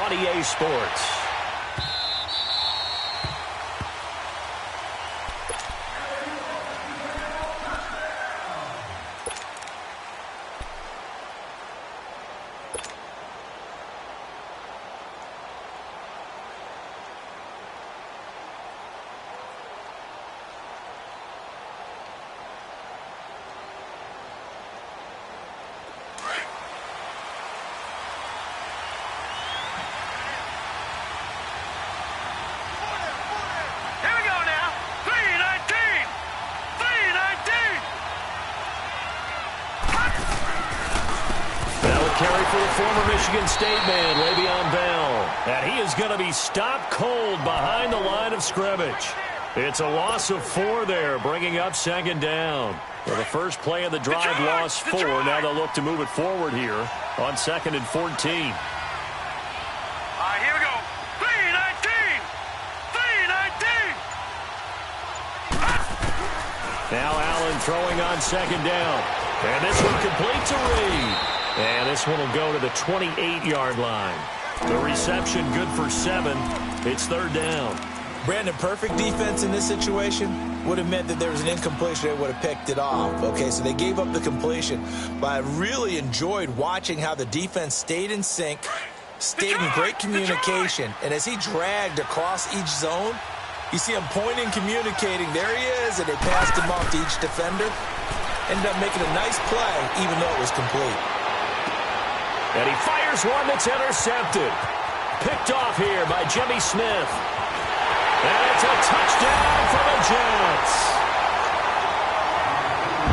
on EA Sports. Carry for the former Michigan State man, Le'Veon Bell. And he is going to be stopped cold behind the line of scrimmage. It's a loss of 4 there, bringing up second down. For the first play of the drive, lost 4. Now they'll look to move it forward here on 2nd and 14. Here we go. 3-19. 3-19. Now Allen throwing on second down. And this one complete to Reed. And this one will go to the 28-yard line. The reception good for 7. It's 3rd down. Brandon, perfect defense in this situation would have meant that there was an incompletion. They would have picked it off. Okay, so they gave up the completion. But I really enjoyed watching how the defense stayed in sync, stayed in great communication. And as he dragged across each zone, you see him pointing, communicating. There he is, and they passed him off to each defender. Ended up making a nice play, even though it was complete. And he fires one that's intercepted. Picked off here by Jimmy Smith. And it's a touchdown for the Jets.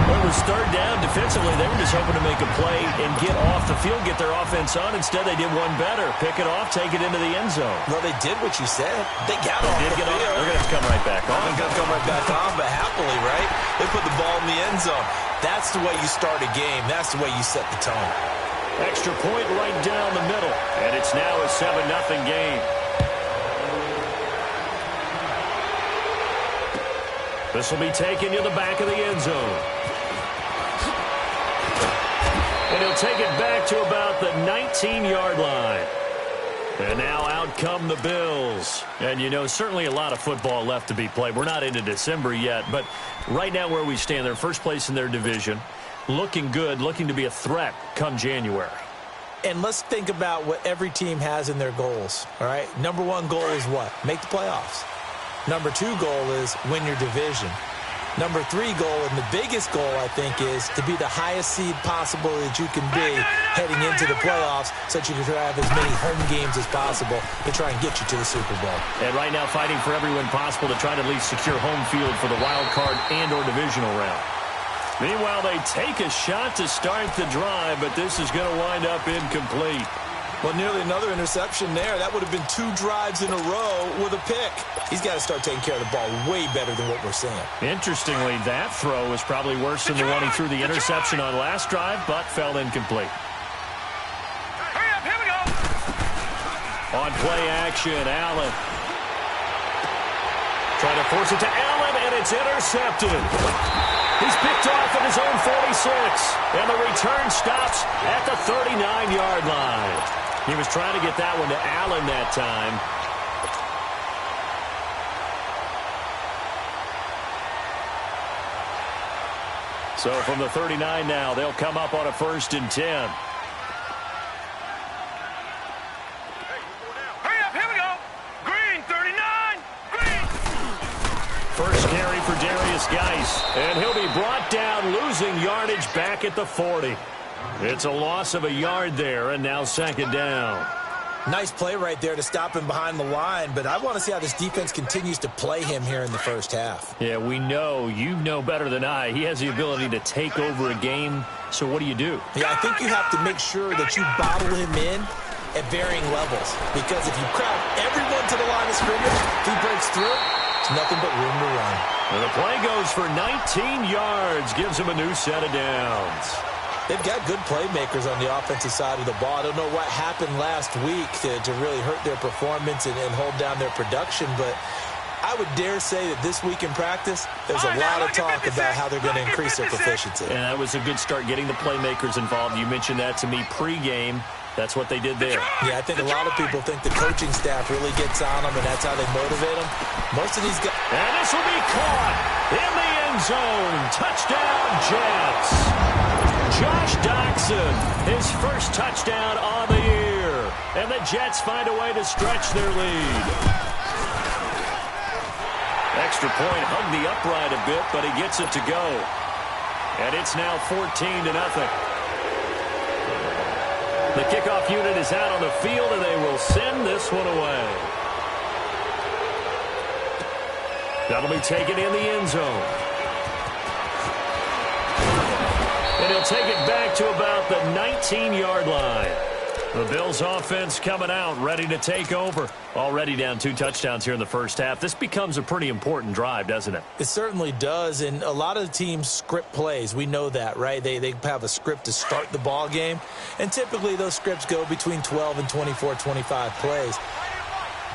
Well, it was 3rd down defensively. They were just hoping to make a play and get off the field, get their offense on. Instead, they did one better. Pick it off, take it into the end zone. Well, they did what you said. They got off the field. They're going to have to come right back on. They're going to come right back on, but happily, right? They put the ball in the end zone. That's the way you start a game. That's the way you set the tone. Extra point right down the middle. And it's now a 7-0 game. This will be taken to the back of the end zone. And he'll take it back to about the 19-yard line. And now out come the Bills. And, you know, certainly a lot of football left to be played. We're not into December yet, but right now where we stand, they're first place in their division. Looking good, looking to be a threat come January. And let's think about what every team has in their goals, all right? Number 1 goal is what? Make the playoffs. Number 2 goal is win your division. Number 3 goal, and the biggest goal, I think, is to be the highest seed possible that you can be heading into the playoffs so that you can have as many home games as possible to try and get you to the Super Bowl. And right now fighting for every win possible to try to at least secure home field for the wild card and or divisional round. Meanwhile, they take a shot to start the drive, but this is going to wind up incomplete. Well, nearly another interception there. That would have been 2 drives in a row with a pick. He's got to start taking care of the ball way better than what we're seeing. Interestingly, that throw was probably worse than the one he threw the interception on last drive, but fell incomplete. Hurry up, here we go. On play action, Allen. Trying to force it to Allen, and it's intercepted. He's picked off at his own 46, and the return stops at the 39-yard line. He was trying to get that one to Allen that time. So from the 39 now, they'll come up on a 1st and 10. Hurry up, here we go. Green, 39. Green. First carry for Darius Geis, and he'll be brought down, losing yardage back at the 40. It's a loss of a yard there, and now 2nd down. Nice play right there to stop him behind the line, but I want to see how this defense continues to play him here in the first half. Yeah, we know. You know better than I. He has the ability to take over a game, so what do you do? Yeah, I think you have to make sure that you bottle him in at varying levels, because if you crowd everyone to the line of scrimmage, if he breaks through, it's nothing but room to run. And the play goes for 19 yards, gives him a new set of downs. They've got good playmakers on the offensive side of the ball. I don't know what happened last week to really hurt their performance and hold down their production, but I would dare say that this week in practice, there's a lot of talk about how they're going to increase their proficiency. And that was a good start getting the playmakers involved. You mentioned that to me pregame. That's what they did there. Yeah, I think a lot of people think the coaching staff really gets on them, and that's how they motivate them. Most of these guys... And this will be caught in the end zone. Touchdown, Jets. Josh Doxson, his first touchdown on the year. And the Jets find a way to stretch their lead. Extra point hugged the upright a bit, but he gets it to go. And it's now 14-0. The kickoff unit is out on the field, and they will send this one away. That'll be taken in the end zone. And he'll take it back to about the 19-yard line. The Bills offense coming out, ready to take over. Already down 2 touchdowns here in the first half. This becomes a pretty important drive, doesn't it? It certainly does, and a lot of the teams script plays. We know that, right? They have a script to start the ball game, and typically those scripts go between 12 and 24, 25 plays.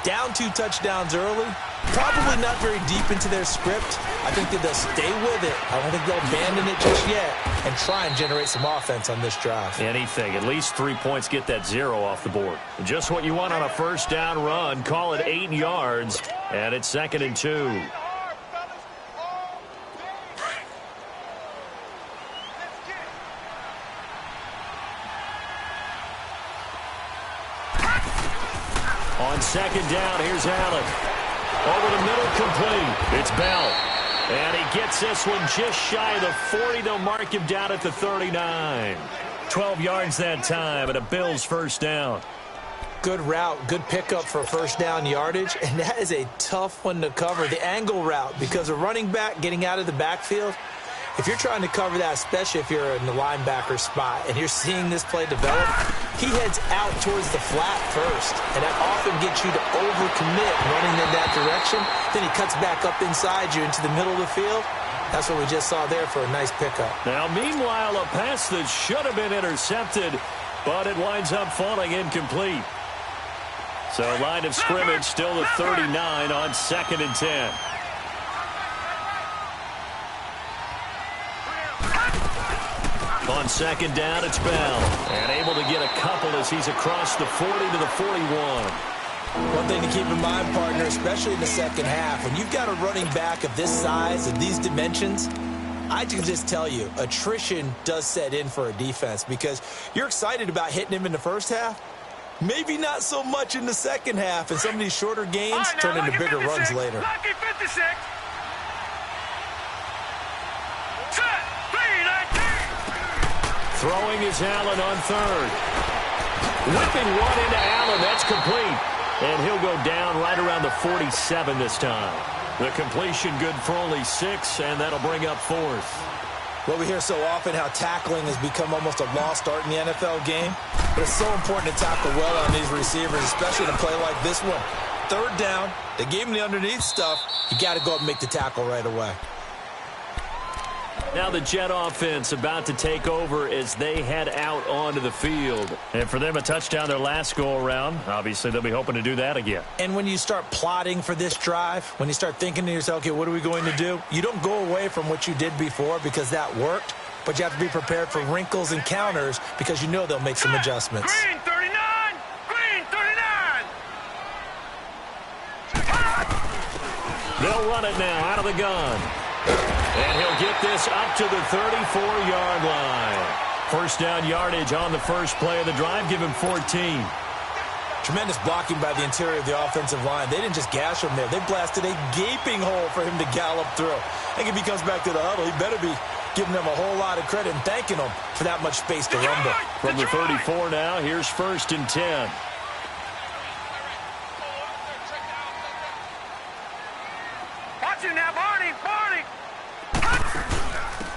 Down 2 touchdowns early, probably not very deep into their script. I think that they'll stay with it. I don't think they'll abandon it just yet and try and generate some offense on this drive. Anything. At least 3 points, get that 0 off the board. Just what you want on a first down run. Call it 8 yards, and it's 2nd and 2. On 2nd down, here's Allen. Over the middle, complete. It's Bell. And he gets this one just shy of the 40. They'll mark him down at the 39. 12 yards that time, and a Bills first down. Good route, good pickup for first down yardage, and that is a tough one to cover. The angle route, because a running back getting out of the backfield, if you're trying to cover that, especially if you're in the linebacker spot and you're seeing this play develop, he heads out towards the flat first, and that often gets you to overcommit running in that direction. Then he cuts back up inside you into the middle of the field. That's what we just saw there for a nice pickup. Now, meanwhile, a pass that should have been intercepted, but it winds up falling incomplete. So line of scrimmage still the 39 on 2nd and 10. On 2nd down, it's Bell. And able to get a couple as he's across the 40 to the 41. One thing to keep in mind, partner, especially in the second half, when you've got a running back of this size and these dimensions, I can just tell you, attrition does set in for a defense because you're excited about hitting him in the first half. Maybe not so much in the second half, and some of these shorter gains turn into bigger runs later. Lucky 56. Throwing is Allen on 3rd. Whipping one into Allen. That's complete. And he'll go down right around the 47 this time. The completion good for only 6, and that'll bring up 4th. Well, we hear so often how tackling has become almost a lost art in the NFL game. But it's so important to tackle well on these receivers, especially in a play like this one. 3rd down, they gave him the underneath stuff. You got to go up and make the tackle right away. Now the Jet offense about to take over as they head out onto the field. And for them, a touchdown their last go-around. Obviously, they'll be hoping to do that again. And when you start plotting for this drive, when you start thinking to yourself, okay, what are we going to do? You don't go away from what you did before because that worked, but you have to be prepared for wrinkles and counters because you know they'll make some adjustments. Green 39! Green 39! They'll run it now out of the gun. And he'll get this up to the 34-yard line. First down yardage on the first play of the drive. Give him 14. Tremendous blocking by the interior of the offensive line. They didn't just gash him there. They blasted a gaping hole for him to gallop through. I think if he comes back to the huddle, he better be giving them a whole lot of credit and thanking them for that much space to rumble. From the 34 now, here's 1st and 10. Watch it now, Barney! Barney!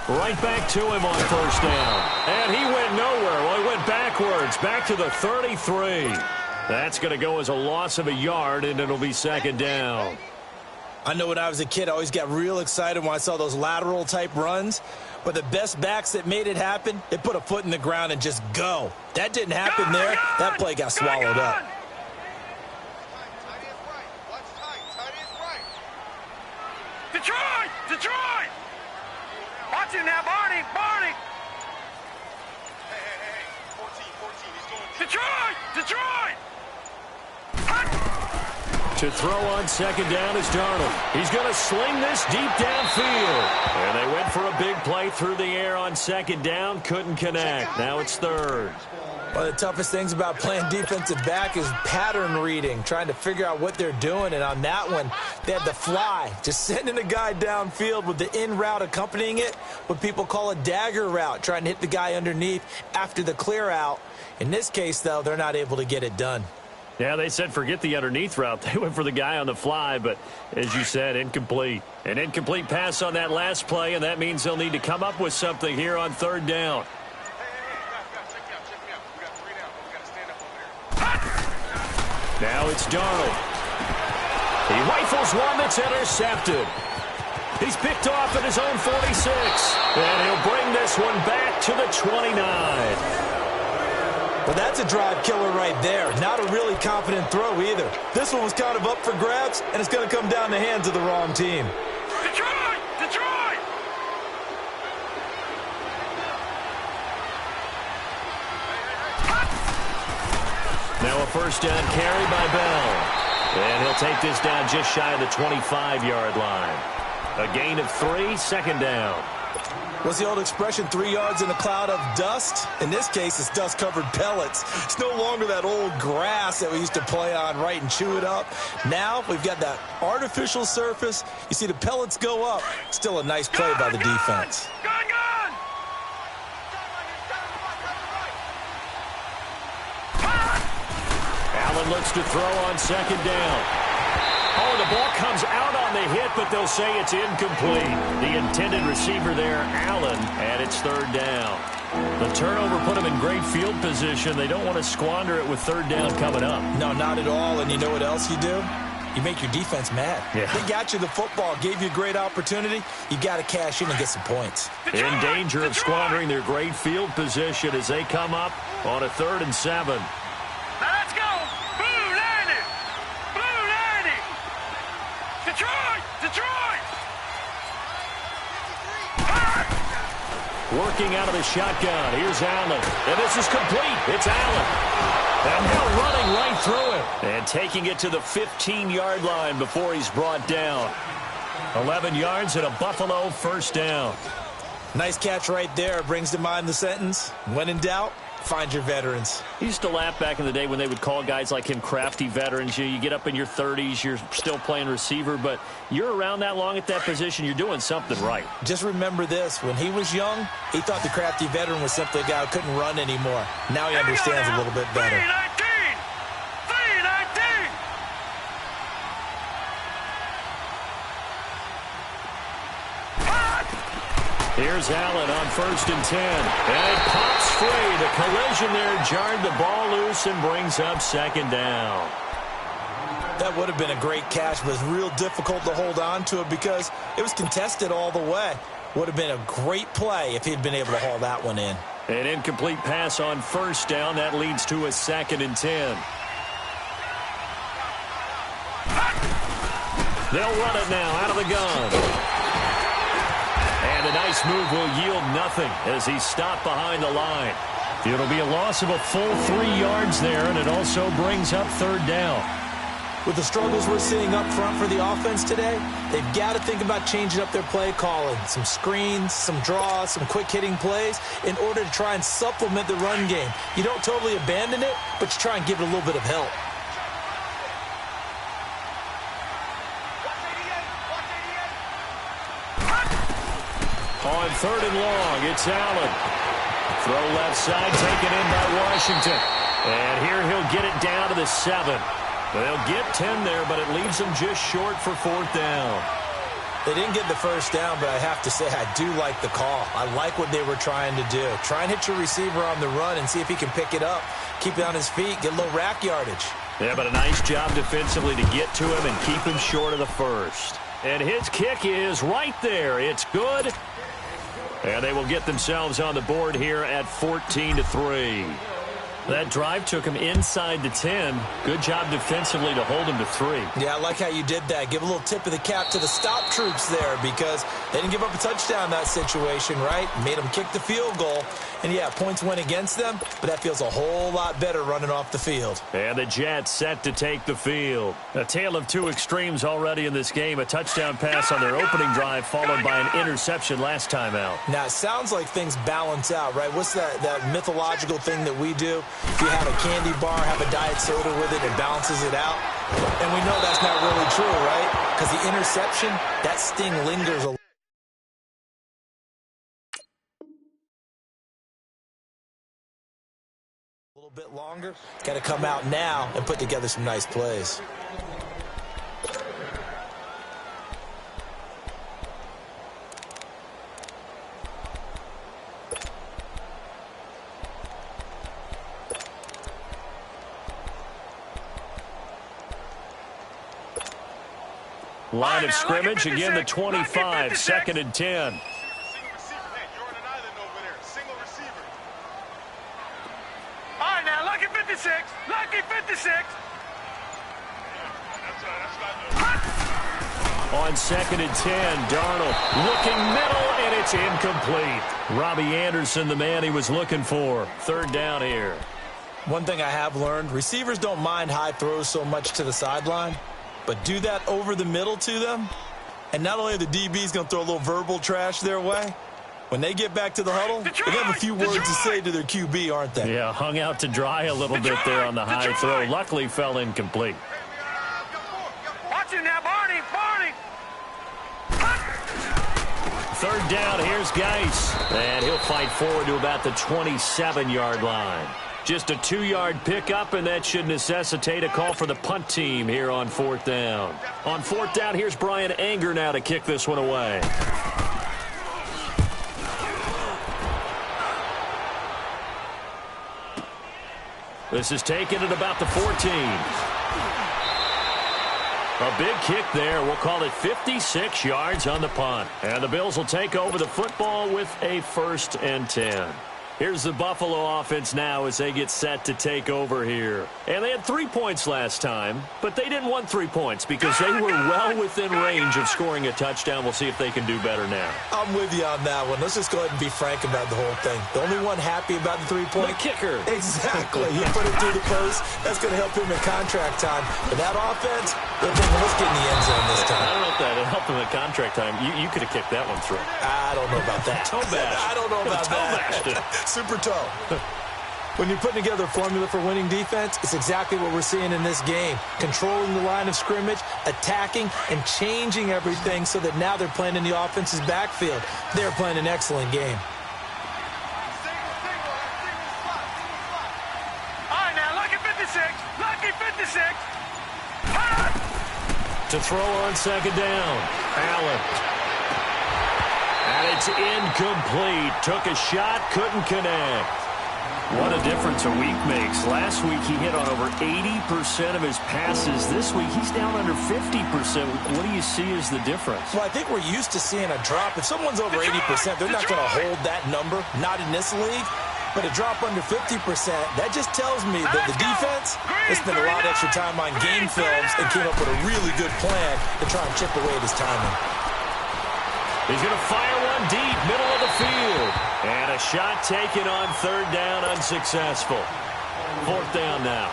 Right back to him on first down. And he went nowhere. Well, he went backwards, back to the 33. That's going to go as a loss of a yard, and it'll be 2nd down. I know when I was a kid, I always got real excited when I saw those lateral-type runs. But the best backs that made it happen, they put a foot in the ground and just go. That didn't happen there. That play got swallowed up. Detroit! Detroit! Watch it now, Barney! Barney! Hey, 14, he's going deep. Detroit! Detroit! To throw on second down is Darnold. He's going to sling this deep downfield. And they went for a big play through the air on second down. Couldn't connect. Now it's third. One of the toughest things about playing defensive back is pattern reading, trying to figure out what they're doing. And on that one, they had the fly, just sending a guy downfield with the in route accompanying it, what people call a dagger route, trying to hit the guy underneath after the clear out. In this case, though, they're not able to get it done. Yeah, they said forget the underneath route. They went for the guy on the fly, but as you said, incomplete. An incomplete pass on that last play, and that means they'll need to come up with something here on third down. Now it's Darnold. He rifles one that's intercepted. He's picked off at his own 46. And he'll bring this one back to the 29. Well, that's a drive killer right there. Not a really confident throw either. This one was kind of up for grabs, and it's going to come down the hands of the wrong team. Detroit! Detroit! Now a first down carry by Bell. And he'll take this down just shy of the 25-yard line. A gain of 3, second down. What's the old expression, 3 yards in a cloud of dust? In this case, it's dust-covered pellets. It's no longer that old grass that we used to play on, right, and chew it up. Now we've got that artificial surface. You see the pellets go up. Still a nice play by the defense. Gun! Allen looks to throw on second down. Oh, the ball comes out on the hit, but they'll say it's incomplete. The intended receiver there, Allen, and it's third down. The turnover put them in great field position. They don't want to squander it with third down coming up. No, not at all. And you know what else you do? You make your defense mad. Yeah. They got you the football, gave you a great opportunity. You got to cash in and get some points. In danger of squandering their great field position as they come up on a 3rd and 7. Now let's go! Blue 90! Blue 90! Detroit! Detroit! Working out of the shotgun. Here's Allen. And this is complete. It's Allen. And now running right through it. And taking it to the 15-yard line before he's brought down. 11 yards and a Buffalo first down. Nice catch right there. Brings to mind the sentence, when in doubt, find your veterans. He used to laugh back in the day when they would call guys like him crafty veterans. You get up in your 30s, you're still playing receiver, but you're around that long at that position, you're doing something right. Just remember this. When he was young, he thought the crafty veteran was simply a guy who couldn't run anymore. Now he understands a little bit better. 319! 319! Here's Allen on 1st and 10. And it pops free. The collision there jarred the ball loose and brings up second down. That would have been a great catch, but it's real difficult to hold on to it because it was contested all the way. Would have been a great play if he'd been able to haul that one in. An incomplete pass on 1st down. That leads to a 2nd and 10. They'll run it now out of the gun. And a nice move will yield nothing as he's stopped behind the line. It'll be a loss of a full 3 yards there, and it also brings up third down. With the struggles we're seeing up front for the offense today, they've got to think about changing up their play calling. Some screens, some draws, some quick-hitting plays in order to try and supplement the run game. You don't totally abandon it, but you try and give it a little bit of help. On 3rd and long, it's Allen. Throw left side, taken in by Washington. And here he'll get it down to the 7. They'll get 10 there, but it leaves them just short for 4th down. They didn't get the first down, but I have to say I do like the call. I like what they were trying to do. Try and hit your receiver on the run and see if he can pick it up. Keep it on his feet, get a little rack yardage. Yeah, but a nice job defensively to get to him and keep him short of the first. And his kick is right there. It's good. And they will get themselves on the board here at 14-3. That drive took him inside the 10. Good job defensively to hold him to 3. Yeah, I like how you did that. Give a little tip of the cap to the stop troops there because they didn't give up a touchdown in that situation, right? Made them kick the field goal. And, yeah, points went against them, but that feels a whole lot better running off the field. And the Jets set to take the field. A tale of two extremes already in this game. A touchdown pass on their opening drive followed by an interception last time out. Now, it sounds like things balance out, right? What's that mythological thing that we do? If you have a candy bar, have a diet soda with it, it balances it out. And we know that's not really true, right? Because the interception, that sting lingers a little bit longer. Got to come out now and put together some nice plays. Line of scrimmage, again the 25, 2nd and 10. All right, now, lucky 56. Lucky 56. On 2nd and 10, Darnold looking middle, and it's incomplete. Robbie Anderson, the man he was looking for. 3rd down here. One thing I have learned, receivers don't mind high throws so much to the sideline, but do that over the middle to them, and not only are the DBs going to throw a little verbal trash their way, when they get back to the huddle, they have a few words to say to their QB, aren't they? Yeah, hung out to dry a little bit there on the high throw. Luckily fell incomplete. Watch it now, Barney. 3rd down, here's Geis. And he'll fight forward to about the 27-yard line. Just a 2-yard pickup, and that should necessitate a call for the punt team here on 4th down. On 4th down, here's Brian Anger now to kick this one away. This is taken at about the 14. A big kick there. We'll call it 56 yards on the punt. And the Bills will take over the football with a 1st and 10. Here's the Buffalo offense now as they get set to take over here. And they had 3 points last time, but they didn't want 3 points because they were well within range of scoring a touchdown. We'll see if they can do better now. I'm with you on that one. Let's just go ahead and be frank about the whole thing. The only one happy about the 3-point? The kicker. Exactly. He put it through the post. That's going to help him in contract time. But that offense, they're thinking, let's get in the end zone this time. I don't know if that helped him in contract time. You could have kicked that one through. I don't know about that. Toe bash. I don't know about that. Super toe. When you're putting together a formula for winning defense, it's exactly what we're seeing in this game. Controlling the line of scrimmage, attacking, and changing everything so that now they're playing in the offense's backfield. They're playing an excellent game. All right, now, lucky 56. Lucky 56. To throw on 2nd down. Allen. And it's incomplete. Took a shot, couldn't connect. What a difference a week makes. Last week he hit on over 80% of his passes. This week he's down under 50%. What do you see as the difference? Well, I think we're used to seeing a drop. If someone's over 80%, they're not going to hold that number. Not in this league. But a drop under 50%, that just tells me that the defense has spent a lot of extra time on game films and came up with a really good plan to try and chip away at his timing. He's going to fire one deep, middle of the field. And a shot taken on 3rd down, unsuccessful. 4th down now.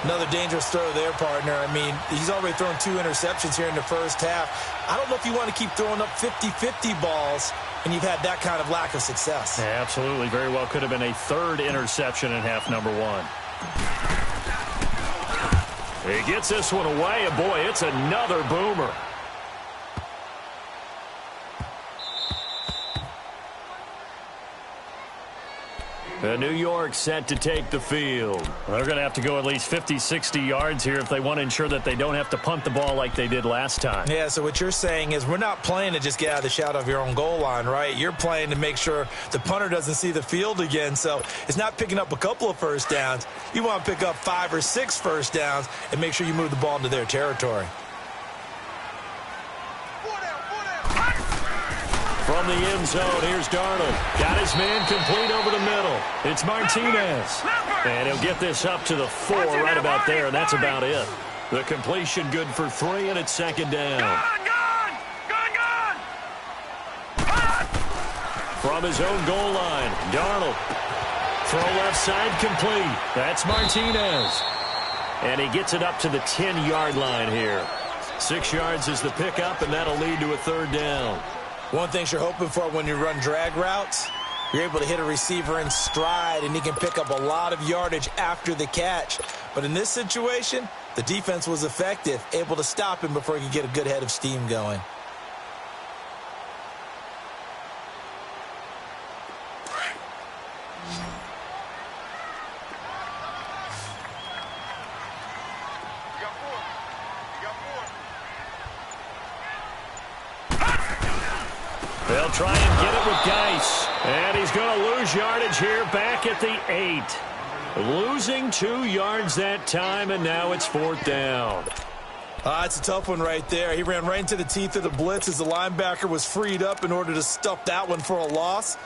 Another dangerous throw there, partner. I mean, he's already thrown 2 interceptions here in the first half. I don't know if you want to keep throwing up 50-50 balls when you've had that kind of lack of success. Yeah, absolutely. Very well could have been a 3rd interception in half number 1. He gets this one away, and boy, it's another boomer. New York set to take the field. They're going to have to go at least 50, 60 yards here if they want to ensure that they don't have to punt the ball like they did last time. Yeah, so what you're saying is we're not playing to just get out of the shadow of your own goal line, right? You're playing to make sure the punter doesn't see the field again. So it's not picking up a couple of first downs. You want to pick up 5 or 6 first downs and make sure you move the ball into their territory. From the end zone, here's Darnold. Got his man complete over the middle. It's Martinez. And he'll get this up to the 4 right about there, and that's about it. The completion good for 3, and it's second down. From his own goal line, Darnold. Throw left side complete. That's Martinez. And he gets it up to the 10-yard line here. 6 yards is the pickup, and that'll lead to a third down. One thing you're hoping for when you run drag routes, you're able to hit a receiver in stride, and he can pick up a lot of yardage after the catch. But in this situation, the defense was effective, able to stop him before he could get a good head of steam going. They'll try and get it with Geis. And he's going to lose yardage here back at the 8. Losing 2 yards that time, and now it's 4th down. It's a tough one right there. He ran right into the teeth of the blitz as the linebacker was freed up in order to stuff that one for a loss.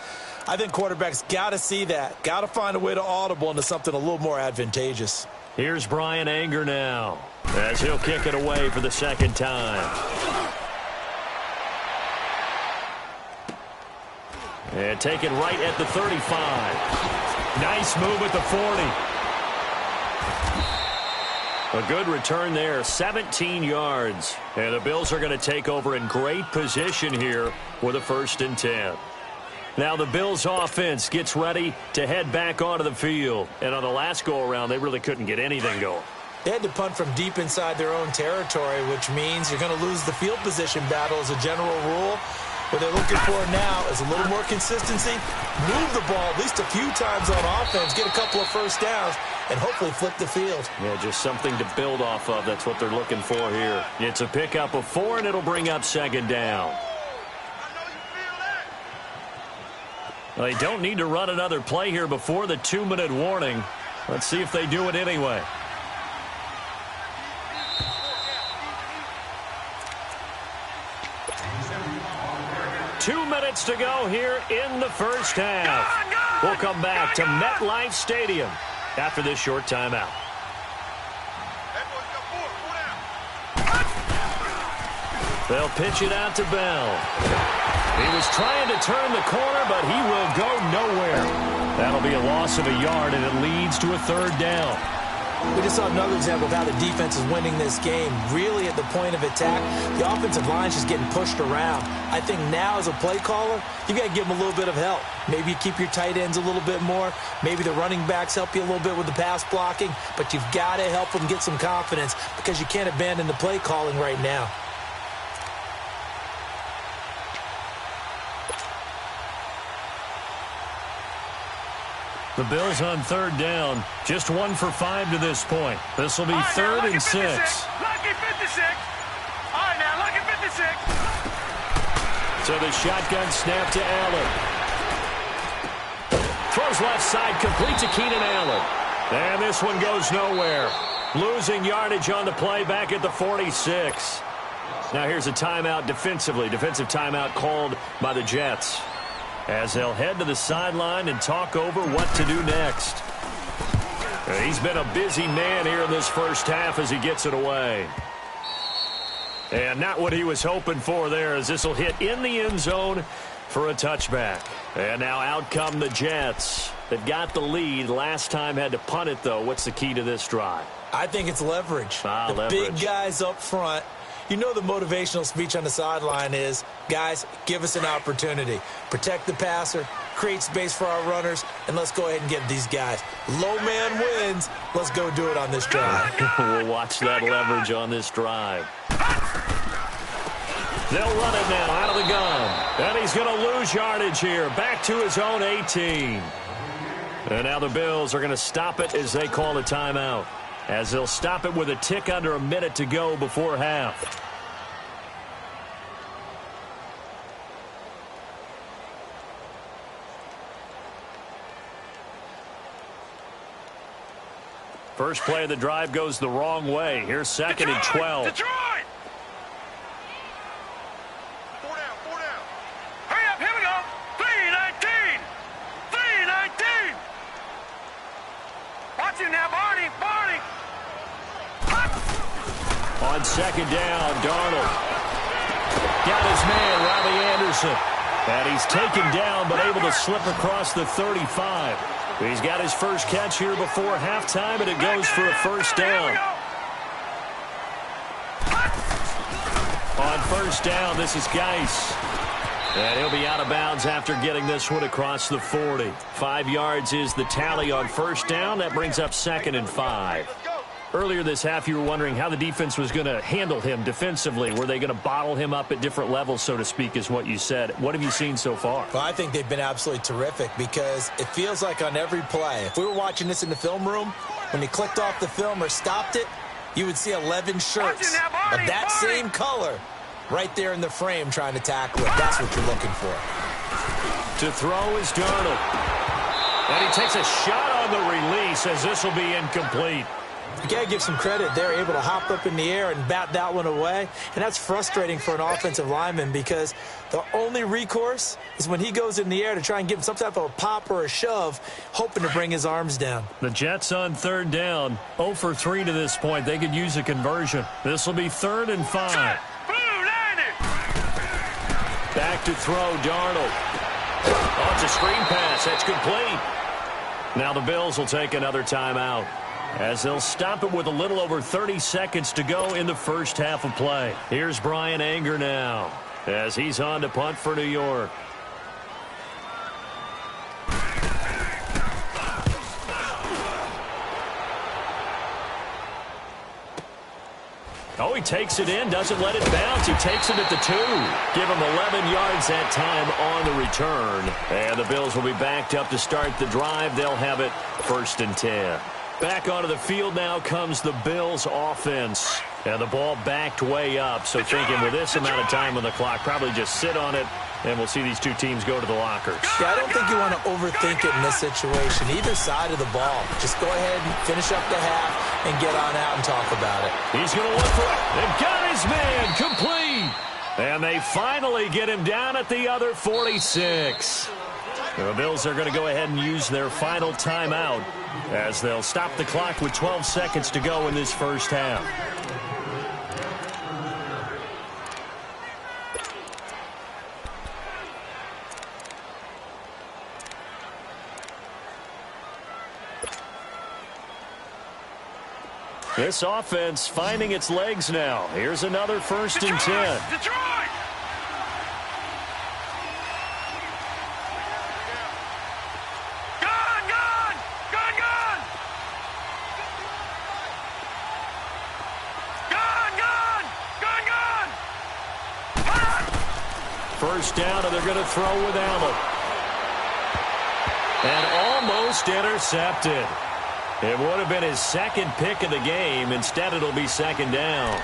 I think quarterbacks got to see that. Got to find a way to audible into something a little more advantageous. Here's Brian Anger now as he'll kick it away for the second time. And taken right at the 35. Nice move at the 40. A good return there, 17 yards. And the Bills are going to take over in great position here with a 1st and 10. Now the Bills offense gets ready to head back onto the field. And on the last go-around, they really couldn't get anything going. They had to punt from deep inside their own territory, which means you're going to lose the field position battle as a general rule. What they're looking for now is a little more consistency, move the ball at least a few times on offense, get a couple of first downs, and hopefully flip the field. Yeah, just something to build off of. That's what they're looking for here. It's a pickup of 4, and it'll bring up second down. They don't need to run another play here before the 2-minute warning. Let's see if they do it anyway. Two minutes to go here in the first half. We'll come back to MetLife Stadium after this short timeout. They'll pitch it out to Bell. He was trying to turn the corner, but he will go nowhere. That'll be a loss of a yard, and it leads to a third down. We just saw another example of how the defense is winning this game. Really at the point of attack, the offensive line's just getting pushed around. I think now as a play caller, you got to give them a little bit of help. Maybe you keep your tight ends a little bit more. Maybe the running backs help you a little bit with the pass blocking. But you've got to help them get some confidence because you can't abandon the play calling right now. The Bills on third down, just 1 for 5 to this point. This will be 3rd and 6. Lucky 56. All right, now, lucky 56. So the shotgun snap to Allen. Throws left side, complete to Keenan Allen. And this one goes nowhere. Losing yardage on the play back at the 46. Now here's a timeout defensively. Defensive timeout called by the Jets, as they'll head to the sideline and talk over what to do next. He's been a busy man here in this first half as he gets it away. And not what he was hoping for there, as this will hit in the end zone for a touchback. And now out come the Jets. They've got the lead. Last time had to punt it, though. What's the key to this drive? I think it's leverage. Leverage. Big guys up front. You know the motivational speech on the sideline is, guys, give us an opportunity. Protect the passer, create space for our runners, and let's go ahead and get these guys. Low man wins. Let's go do it on this drive. We'll watch that leverage on this drive. They'll run it now out of the gun. And he's going to lose yardage here. Back to his own 18. And now the Bills are going to stop it as they call a timeout, as they'll stop it with a tick under a minute to go before half. First play of the drive goes the wrong way. Here's second and 12. Detroit! 4 down. Hurry up, On second down, Darnold got his man, Robbie Anderson. And he's taken down, but able to slip across the 35. He's got his first catch here before halftime, and it goes for a first down. On first down, this is Geis. And he'll be out of bounds after getting this one across the 40. 5 yards is the tally on first down. That brings up 2nd and 5. Earlier this half, you were wondering how the defense was going to handle him defensively. Were they going to bottle him up at different levels, so to speak, is what you said. What have you seen so far? Well, I think they've been absolutely terrific because it feels like on every play, if we were watching this in the film room, when you clicked off the film or stopped it, you would see 11 shirts of that same color right there in the frame trying to tackle it. That's what you're looking for. To throw is Darnold. And he takes a shot on the release as this will be incomplete. You got to give some credit. They're able to hop up in the air and bat that one away. And that's frustrating for an offensive lineman because the only recourse is when he goes in the air to try and give him some type of a pop or a shove, hoping to bring his arms down. The Jets on third down, 0 for 3 to this point. They could use a conversion. This will be 3rd and 5. Back to throw, Darnold. Oh, it's a screen pass. That's complete. Now the Bills will take another timeout as they'll stop it with a little over 30 seconds to go in the first half of play. Here's Brian Anger now as he's on to punt for New York. Oh, he takes it in, doesn't let it bounce. He takes it at the 2. Give him 11 yards that time on the return. And the Bills will be backed up to start the drive. They'll have it 1st and 10. Back onto the field now comes the Bills offense. And the ball backed way up. So thinking with this amount of time on the clock, probably just sit on it, and we'll see these two teams go to the lockers. Yeah, I don't think you want to overthink it in this situation. Either side of the ball. Just go ahead and finish up the half and get on out and talk about it. He's going to look for it. They've got his man complete. And they finally get him down at the other 46. The Bills are going to go ahead and use their final timeout as they'll stop the clock with 12 seconds to go in this first half. This offense finding its legs now. Here's another 1st and 10. Detroit! Gun! Gun! Gun! Gun! Gun! Gun! Gun! Gun! First down, and they're going to throw with Allen. And almost intercepted. It would have been his 2nd pick of the game. Instead, it'll be 2nd down.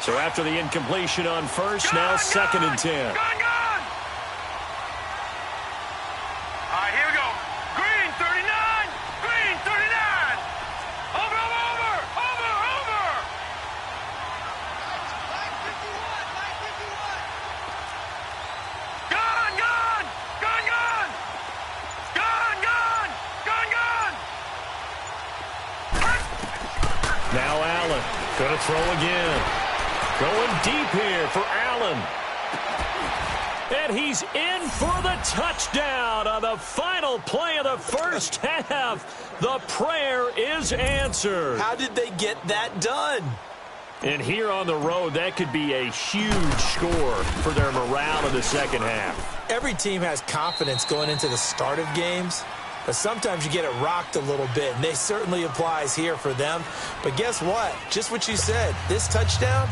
So after the incompletion on first, now 2nd and 10. Gun! Gun! All right, here we go. Green 39. Green 39. Over, over, over, over, over. Gun! Gun! Gun! Gun! Gun! Gun! Gun! Gun! Now Allen going to throw again. Going deep here for Allen. And he's in for the touchdown on the final play of the first half. The prayer is answered. How did they get that done? And here on the road, that could be a huge score for their morale in the second half. Every team has confidence going into the start of games, but sometimes you get it rocked a little bit, and this certainly applies here for them. But guess what? Just what you said, this touchdown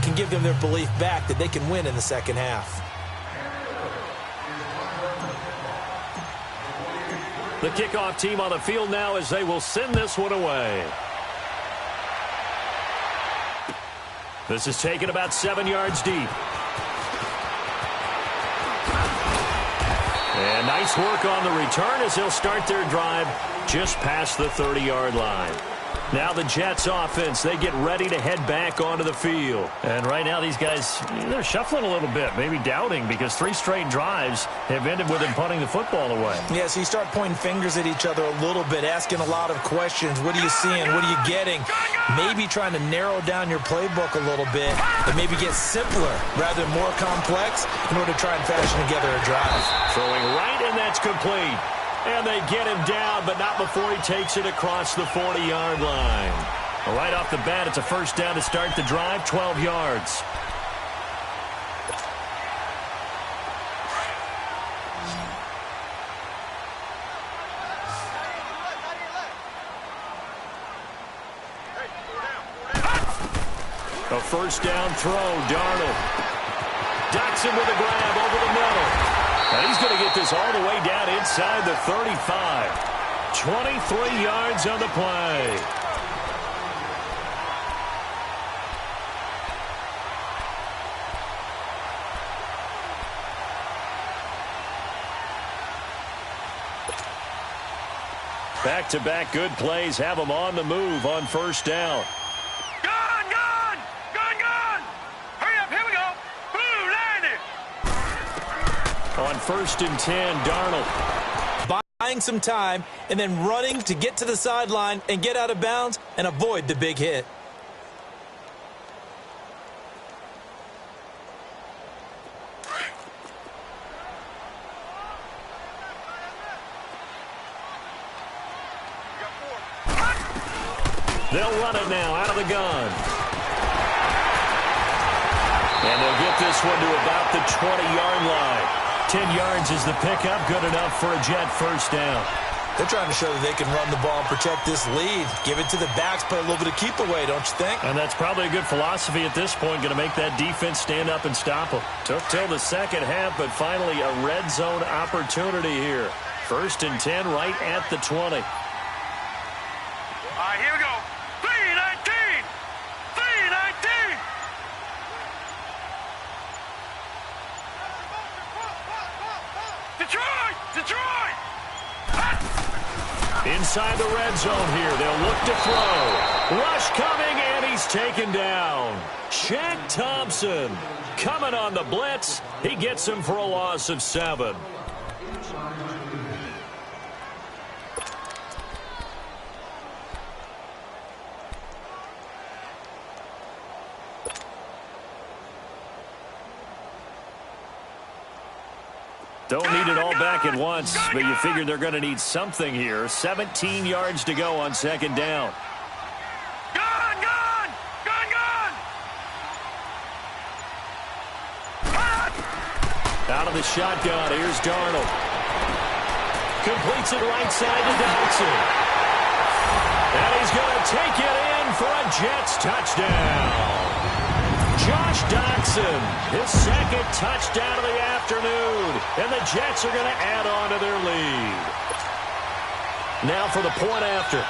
can give them their belief back that they can win in the second half. The kickoff team on the field now as they will send this one away. This is taken about 7 yards deep. And nice work on the return as they'll start their drive just past the 30-yard line. Now the Jets offense, they get ready to head back onto the field. And right now these guys, they're shuffling a little bit, maybe doubting, because 3 straight drives have ended with them punting the football away. Yeah, so you start pointing fingers at each other a little bit, asking a lot of questions. What are you seeing? What are you getting? Maybe trying to narrow down your playbook a little bit and maybe get simpler rather than more complex in order to try and fashion together a drive. Throwing right, and that's complete. And they get him down, but not before he takes it across the 40-yard line. Right off the bat, it's a first down to start the drive, 12 yards. A first down throw, Darnold. Dotson with a grab over the middle. And he's going to get this all the way down inside the 35. 23 yards on the play. Back-to-back good plays have them on the move on first down. On 1st and 10, Darnold. Buying some time and then running to get to the sideline and get out of bounds and avoid the big hit. They'll run it now out of the gun. And they'll get this one to about the 20-yard line. 10 yards is the pickup, good enough for a Jet first down. They're trying to show that they can run the ball and protect this lead. Give it to the backs, play a little bit of keep away, don't you think? And that's probably a good philosophy at this point, going to make that defense stand up and stop them. Took till the second half, but finally a red zone opportunity here. 1st and 10 right at the 20. All right, here we go. 3-19. 3-19. Detroit! Inside the red zone here. They'll look to throw. Rush coming, and he's taken down. Shaq Thompson coming on the blitz. He gets him for a loss of 7. Don't need it all back at once, but you figure they're going to need something here. 17 yards to go on 2nd down. Out of the shotgun, here's Darnold. Completes it right side to Dotson. And he's going to take it in for a Jets touchdown. Josh Dotson, his 2nd touchdown of the afternoon. And the Jets are going to add on to their lead. Now for the point after.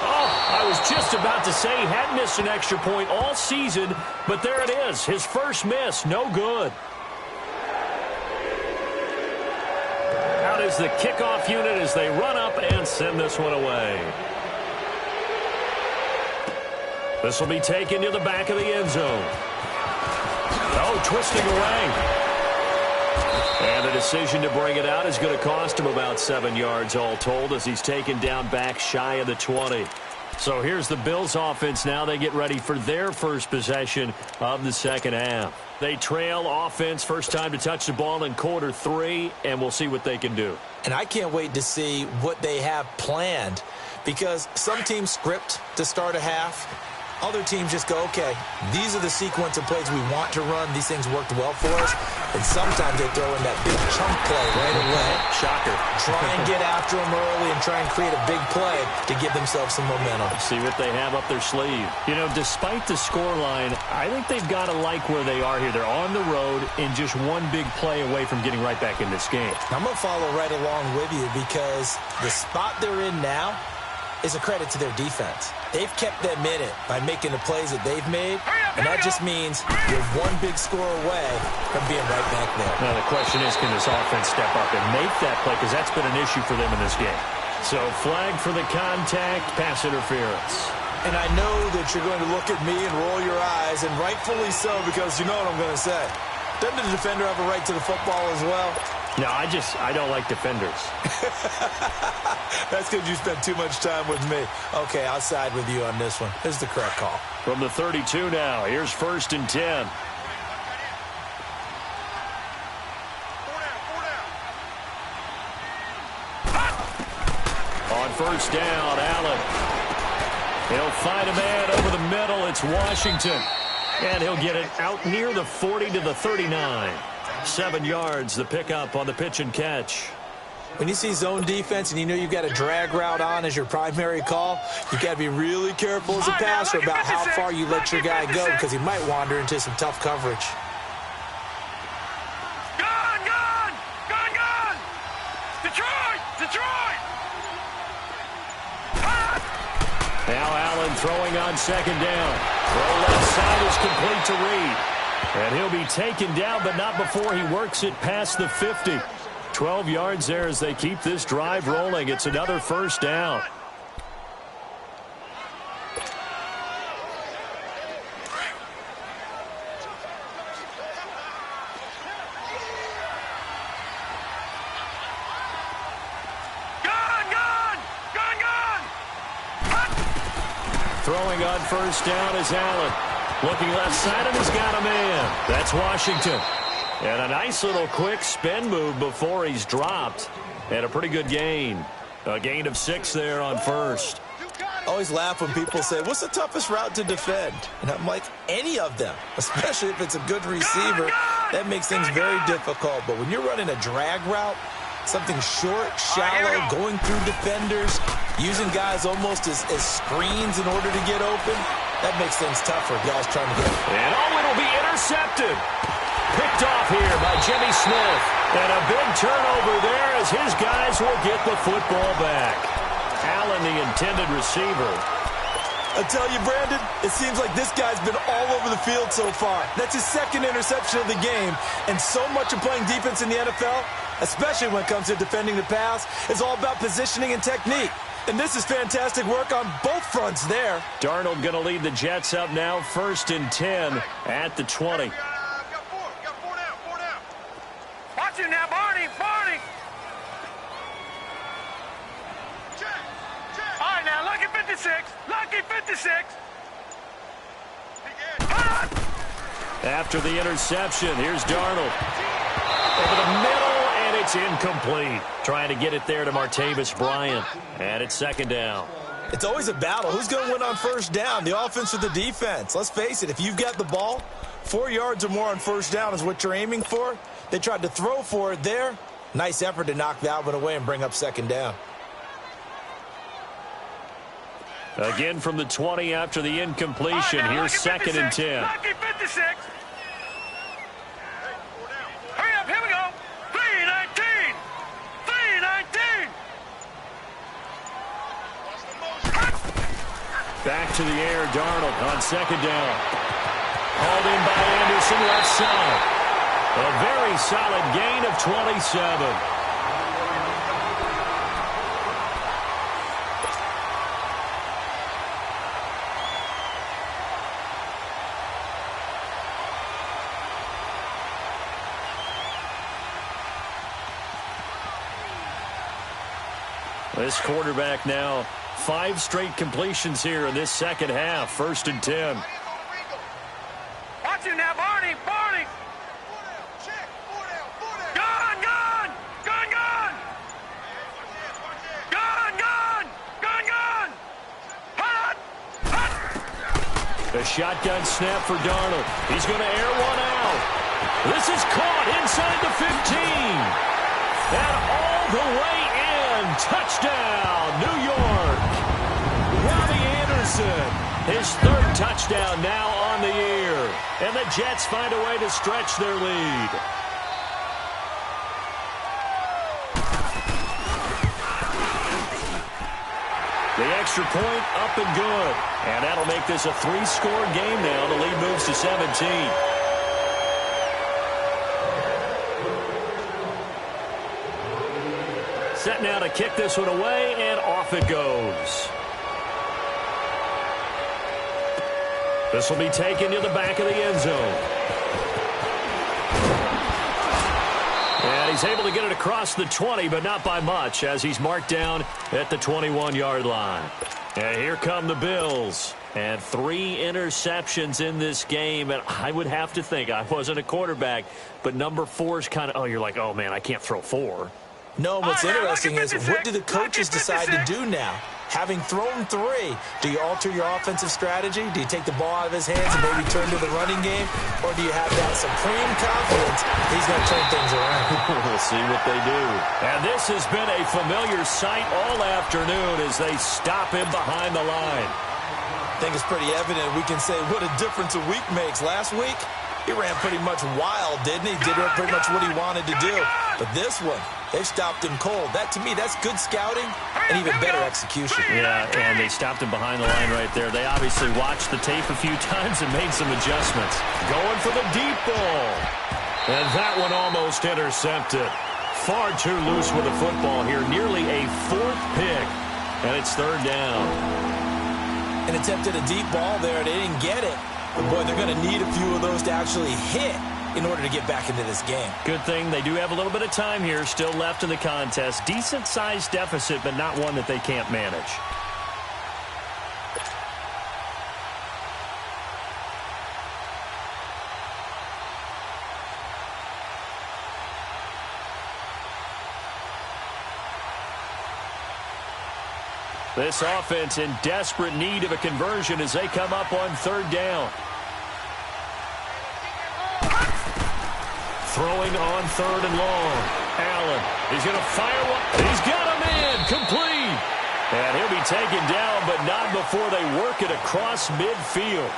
I was just about to say he hadn't missed an extra point all season, but there it is. His first miss, no good. Out is the kickoff unit as they run up and send this one away. This will be taken to the back of the end zone. Oh, twisting away. And the decision to bring it out is going to cost him about 7 yards all told as he's taken down back shy of the 20. So here's the Bills offense now. They get ready for their first possession of the second half. They trail offense, first time to touch the ball in quarter 3, and we'll see what they can do. And I can't wait to see what they have planned, because some teams script to start a half. Other teams just go, okay, these are the sequence of plays we want to run. These things worked well for us. And sometimes they throw in that big chunk play right away. Shocker. Try and get after them early and try and create a big play to give themselves some momentum. See what they have up their sleeve. You know, despite the scoreline, I think they've got to like where they are here. They're on the road and just one big play away from getting right back in this game. I'm going to follow right along with you because the spot they're in now is a credit to their defense. They've kept them in it by making the plays that they've made, and that just means you're one big score away from being right back there. Now the question is, can this offense step up and make that play? Because that's been an issue for them in this game. So flag for the contact, pass interference. And I know that you're going to look at me and roll your eyes, and rightfully so, because you know what I'm going to say. Doesn't the defender have a right to the football as well? No, I don't like defenders. That's because you spent too much time with me. Okay, I'll side with you on this one. Here's the correct call. From the 32 now, here's 1st and 10. On 1st down, Allen. He'll find a man over the middle. It's Washington. And he'll get it out near the 40 to the 39. 7 yards, the pickup on the pitch and catch. When you see zone defense and you know you've got a drag route on as your primary call, you've got to be really careful as a passer about how far you let your guy go, because he might wander into some tough coverage. Gun! Detroit! Now Allen throwing on 2nd down. Throw left side is complete to Reed. And he'll be taken down, but not before he works it past the 50. 12 yards there as they keep this drive rolling. It's another 1st down. Throwing on 1st down is Allen. Looking left side, and he's got a man. That's Washington. And a nice little quick spin move before he's dropped. And a pretty good gain. A gain of 6 there on 1st. I always laugh when people say, what's the toughest route to defend? And I'm like, any of them, especially if it's a good receiver. That makes things very difficult. But when you're running a drag route, something short, shallow, going through defenders, using guys almost as screens in order to get open, that makes things tough for guys trying to get open. And it'll be intercepted. Picked off here by Jimmy Smith. And a big turnover there as his guys will get the football back. Allen, the intended receiver. I tell you, Brandon, it seems like this guy's been all over the field so far. That's his 2nd interception of the game. And so much of playing defense in the NFL, especially when it comes to defending the pass, is all about positioning and technique. And this is fantastic work on both fronts there. Darnold going to lead the Jets up now, 1st and 10 at the 20. Four down. Watch it now, Barney. Check. All right, now, lucky 56. After the interception, here's Darnold. Over the middle, and it's incomplete. Trying to get it there to Martavis Bryant. And it's 2nd down. It's always a battle. Who's going to win on 1st down, the offense or the defense? Let's face it, if you've got the ball, 4 yards or more on 1st down is what you're aiming for. They tried to throw for it there. Nice effort to knock that one away and bring up 2nd down. Again from the 20 after the incompletion. Right, now, here's 2nd and 10. Lucky 56. Hurry up, here we go. 3-19. Back to the air, Darnold on 2nd down. Hauled in by Anderson, left side. A very solid gain of 27. This quarterback now, 5 straight completions here in this 2nd half. 1st and 10. Watch it now, Barney. Check. Gun. A shotgun snap for Darnold. He's going to air one out. This is caught inside the 15. And all the way in. Touchdown, New York. Robbie Anderson, his 3rd touchdown now on the year. And the Jets find a way to stretch their lead. The extra point up and good. And that'll make this a 3-score game now. The lead moves to 17. Set now to kick this one away, and off it goes. This will be taken to the back of the end zone. And he's able to get it across the 20, but not by much, as he's marked down at the 21-yard line. And here come the Bills. And 3 interceptions in this game. And I would have to think, I wasn't a quarterback, but number 4 is kind of, you're like, oh, man, I can't throw 4. No, what's interesting is, what do the coaches decide to do now? Having thrown 3, do you alter your offensive strategy? Do you take the ball out of his hands and maybe turn to the running game? Or do you have that supreme confidence he's going to turn things around? We'll see what they do. And this has been a familiar sight all afternoon as they stop him behind the line. I think it's pretty evident. We can say what a difference a week makes. Last week, he ran pretty much wild, didn't he? Did pretty much what he wanted to do. But this one, they stopped him cold. That, to me, that's good scouting and even better execution. Yeah, and they stopped him behind the line right there. They obviously watched the tape a few times and made some adjustments. Going for the deep ball. And that one almost intercepted. Far too loose with the football here. Nearly a 4th pick. And it's 3rd down. And attempted a deep ball there. They didn't get it. But, boy, they're going to need a few of those to actually hit in order to get back into this game. Good thing they do have a little bit of time here still left in the contest. Decent-sized deficit, but not one that they can't manage. This offense in desperate need of a conversion as they come up on 3rd down. Throwing on 3rd and long. Allen, he's going to fire one. He's got a man, complete. And he'll be taken down, but not before they work it across midfield.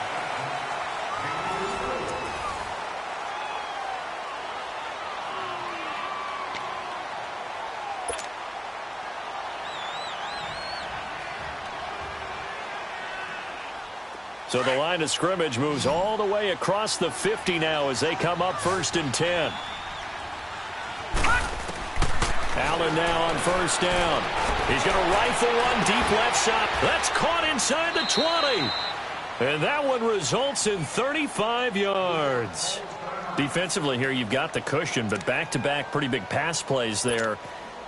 So the line of scrimmage moves all the way across the 50 now as they come up 1st and 10. Allen now on 1st down. He's going to rifle one deep left shot. That's caught inside the 20. And that one results in 35 yards. Defensively here, you've got the cushion, but back-to-back pretty big pass plays there.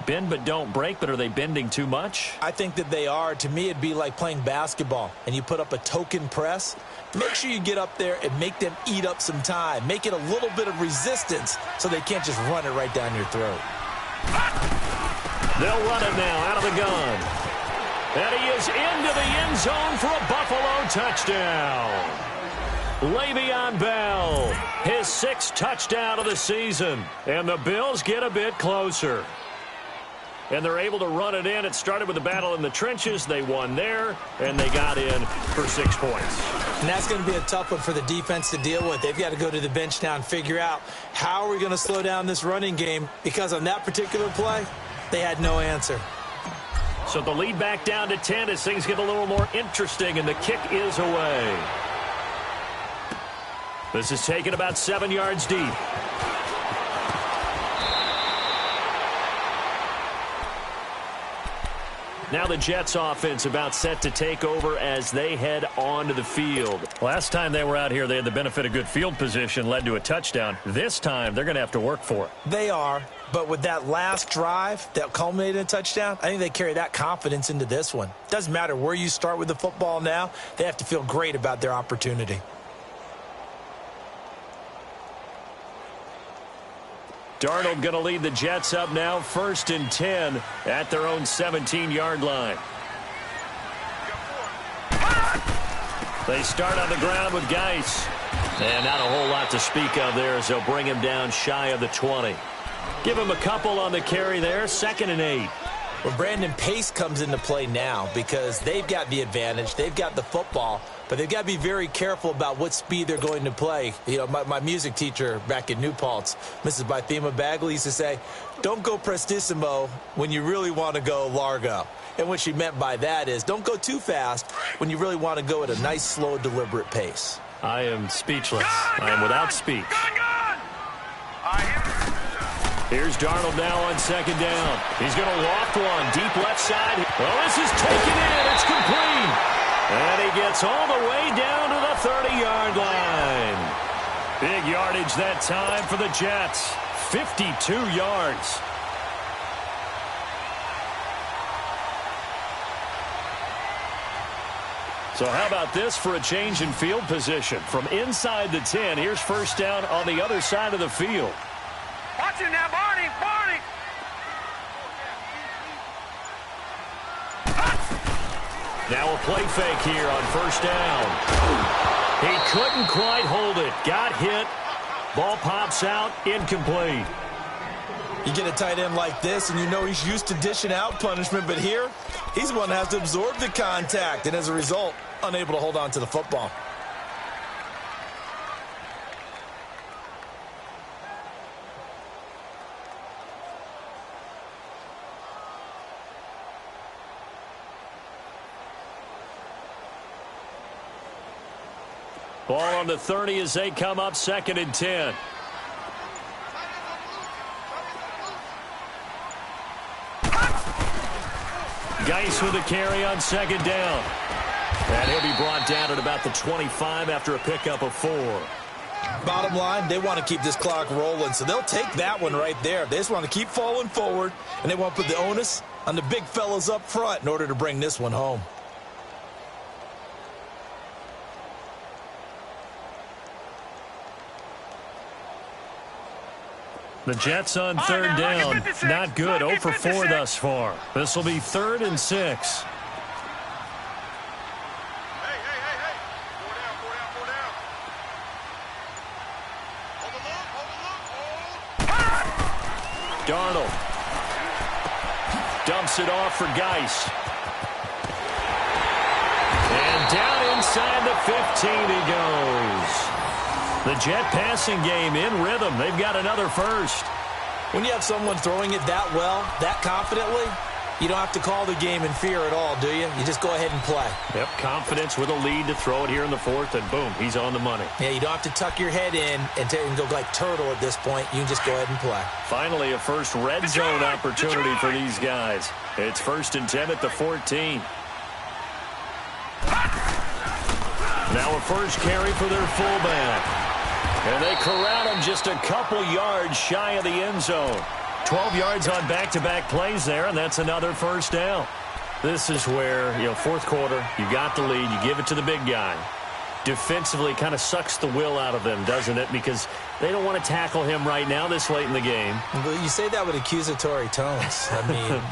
Bend but don't break, but are they bending too much? I think that they are. To me, it'd be like playing basketball, and you put up a token press. Make sure you get up there and make them eat up some time. Make it a little bit of resistance so they can't just run it right down your throat. They'll run it now out of the gun. And he is into the end zone for a Buffalo touchdown. Le'Veon Bell, his 6th touchdown of the season. And the Bills get a bit closer. And they're able to run it in. It started with a battle in the trenches. They won there, and they got in for 6 points. And that's going to be a tough one for the defense to deal with. They've got to go to the bench now and figure out how are we going to slow down this running game, because on that particular play, they had no answer. So the lead back down to 10 as things get a little more interesting, and the kick is away. This is taken about 7 yards deep. Now the Jets offense about set to take over as they head onto the field. Last time they were out here, they had the benefit of good field position, led to a touchdown. This time, they're going to have to work for it. They are, but with that last drive that culminated in a touchdown, I think they carry that confidence into this one. Doesn't matter where you start with the football now, they have to feel great about their opportunity. Darnold going to lead the Jets up now, 1st and 10 at their own 17-yard line. They start on the ground with Geis. And not a whole lot to speak of there as they'll bring him down shy of the 20. Give him a couple on the carry there, 2nd and 8. Well, Brandon Pace comes into play now because they've got the advantage. They've got the football. but they've got to be very careful about what speed they're going to play. You know, my music teacher back in New Paltz, Mrs. Bythema Bagley, used to say, don't go prestissimo when you really want to go largo. And what she meant by that is don't go too fast when you really want to go at a nice, slow, deliberate pace. I am speechless. I am without speech. Here's Darnold now on second down. He's going to loft one deep left side. Well, this is taken in. It's complete. And he gets all the way down to the 30-yard line. Big yardage that time for the Jets. 52 yards. So how about this for a change in field position? From inside the 10, here's first down on the other side of the field. Watch him now, Barney! Barney! Now a play fake here on first down. He couldn't quite hold it. Got hit. Ball pops out. Incomplete. You get a tight end like this, and you know he's used to dishing out punishment, but here, he's the one that has to absorb the contact, and as a result, unable to hold on to the football. Ball on the 30 as they come up second and 10. Geis with a carry on second down. And he'll be brought down at about the 25 after a pickup of 4. Bottom line, they want to keep this clock rolling, so they'll take that one right there. They just want to keep falling forward, and they want to put the onus on the big fellas up front in order to bring this one home. The Jets on third down. Not good. 0 for 4 thus far. This will be 3rd and 6. Darnold dumps it off for Geis. And down inside the 15 he goes. The Jet passing game in rhythm. They've got another first. When you have someone throwing it that well, that confidently, you don't have to call the game in fear at all, do you? You just go ahead and play. Yep, confidence with a lead to throw it here in the 4th, and boom, he's on the money. Yeah, you don't have to tuck your head in and go like turtle at this point. You can just go ahead and play. Finally, a first red zone opportunity for these guys. It's 1st and 10 at the 14. Now a first carry for their fullback. And they corral him just a couple yards shy of the end zone. 12 yards on back-to-back plays there, and that's another first down. This is where, 4th quarter, you got the lead, you give it to the big guy. Defensively kind of sucks the will out of them, doesn't it? Because they don't want to tackle him right now this late in the game. Well, you say that with accusatory tones. I mean,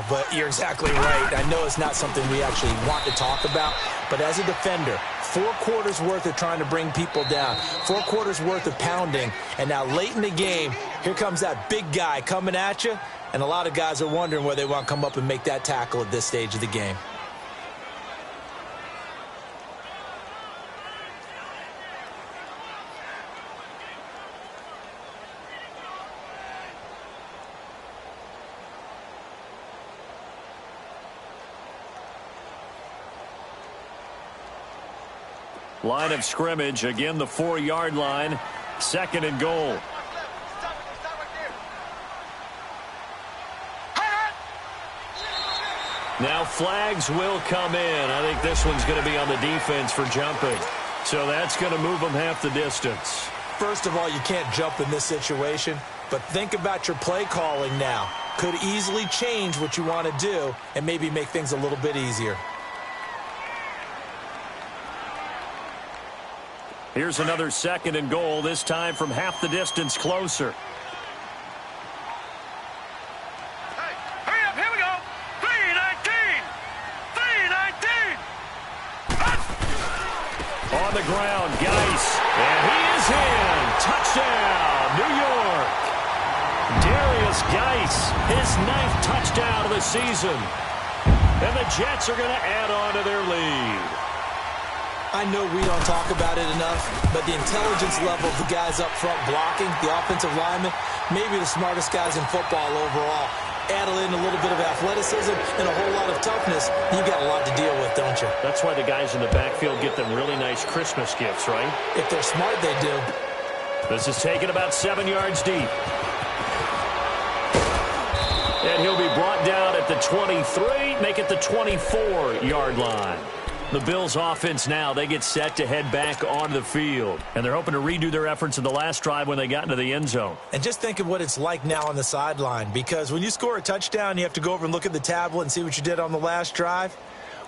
but you're exactly right. I know it's not something we actually want to talk about, but as a defender, 4 quarters worth of trying to bring people down, 4 quarters worth of pounding, and now late in the game, here comes that big guy coming at you, and a lot of guys are wondering where they want to come up and make that tackle at this stage of the game. Line of scrimmage, again the 4-yard line, 2nd and goal. Now flags will come in. I think this one's going to be on the defense for jumping. So that's going to move them half the distance. First of all, you can't jump in this situation, but think about your play calling now. Could easily change what you want to do and maybe make things a little bit easier. Here's another 2nd and goal, this time from half the distance closer. Hey, hurry up, here we go. 3-19. 3-19. On the ground, Geis. And he is in. Touchdown, New York. Darius Geis, his 9th touchdown of the season. And the Jets are going to add on to their lead. I know we don't talk about it enough, but the intelligence level of the guys up front blocking, the offensive linemen, maybe the smartest guys in football overall. Add in a little bit of athleticism and a whole lot of toughness, you got a lot to deal with, don't you? That's why the guys in the backfield get them really nice Christmas gifts, right? If they're smart, they do. This is taken about 7 yards deep. And he'll be brought down at the 23, make it the 24-yard line. The Bills offense now, they get set to head back onto the field. And they're hoping to redo their efforts in the last drive when they got into the end zone. And just think of what it's like now on the sideline, because when you score a touchdown, you have to go over and look at the tablet and see what you did on the last drive.